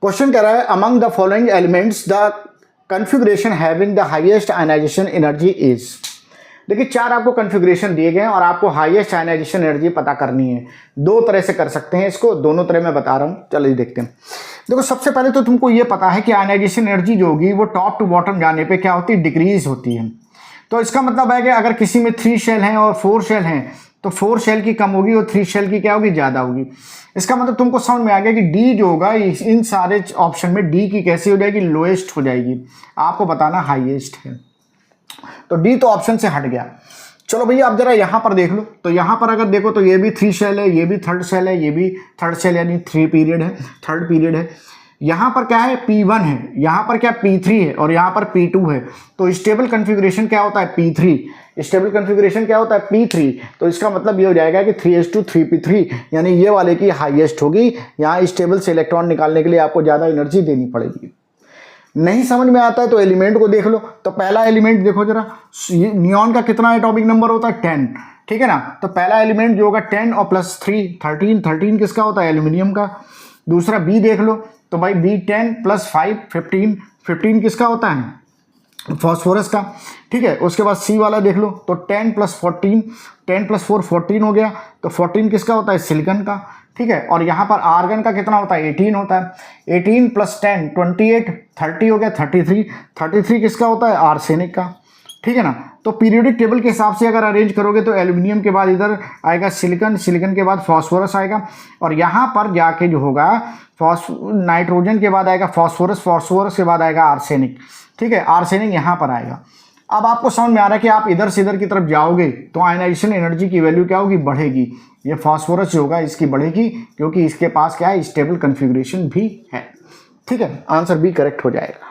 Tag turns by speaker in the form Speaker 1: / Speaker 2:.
Speaker 1: Question कह रहा है among the following elements the configuration having the highest ionization energy is. देखिए 4 आपको कन्फिग्रेशन दिए गए हैं और आपको हाईएस्ट आयनाइजेशन एनर्जी पता करनी है। 2 तरह से कर सकते हैं इसको, दोनों तरह मैं बता रहा हूँ। चलिए देखते हैं। देखो सबसे पहले तो तुमको ये पता है कि आयनाइजेशन एनर्जी जो होगी वो टॉप टू बॉटम जाने पे क्या होती है, डिक्रीज होती है। तो इसका मतलब है कि अगर किसी में 3 शेल हैं और 4 शेल हैं तो 4 शेल की कम होगी और 3 शेल की क्या होगी, ज़्यादा होगी। इसका मतलब तुमको समझ में आ गया कि डी जो होगा इन सारे ऑप्शन में डी की कैसी हो जाएगी, लोएस्ट हो जाएगी। आपको बताना हाईएस्ट है, तो डी तो ऑप्शन से हट गया। चलो भैया आप जरा यहाँ पर देख लो, तो यहाँ पर अगर देखो तो ये भी 3 शेल है, ये भी 3rd शेल है, ये भी 3rd शेल यानी 3 पीरियड है, 3rd पीरियड है। यहाँ पर क्या है, P1 है, यहाँ पर क्या P3 है और यहाँ पर P2 है। तो स्टेबल कन्फिग्रेशन क्या होता है, P3। स्टेबल कन्फिग्रेशन क्या होता है, P3। तो इसका मतलब ये हो जाएगा कि 3:3p3 यानी ये वाले की हाईएस्ट होगी। यहाँ स्टेबल से इलेक्ट्रॉन निकालने के लिए आपको ज़्यादा एनर्जी देनी पड़ेगी। नहीं समझ में आता है तो एलिमेंट को देख लो। तो पहला एलिमेंट देखो जरा, नियॉन का कितना एटॉमिक नंबर होता है, 10, ठीक है ना। तो पहला एलिमेंट जो होगा 10 और +3 13, 13 किसका होता है, एल्यूमिनियम का। दूसरा बी देख लो, तो भाई बी 10 + 5 15, 15 किसका होता है, फॉस्फोरस का, ठीक है। उसके बाद सी वाला देख लो, तो 10 + 14, 10 + 4 14 हो गया। तो 14 किसका होता है, सिलिकॉन का, ठीक है। और यहाँ पर आर्गन का कितना होता है, 18 होता है। 18 + 10 28, 30 हो गया, 33, 33 किसका होता है, आर्सेनिक का, ठीक है ना। तो पीरियोडिक टेबल के हिसाब से अगर अरेंज करोगे तो एल्यूमिनियम के बाद इधर आएगा सिलिकॉन, सिलिकॉन के बाद फॉस्फोरस आएगा और यहाँ पर जाके जो होगा नाइट्रोजन के बाद आएगा फॉस्फोरस, फॉस्फोरस के बाद आएगा आर्सेनिक, ठीक है। आर्सेनिक यहाँ पर आएगा। अब आपको समझ में आ रहा है कि आप इधर से इधर की तरफ जाओगे तो आयनाइजेशन एनर्जी की वैल्यू क्या होगी, बढ़ेगी। ये फॉस्फोरस जो होगा इसकी बढ़ेगी क्योंकि इसके पास क्या है, स्टेबल कन्फिग्रेशन भी है, ठीक है। आंसर बी करेक्ट हो जाएगा।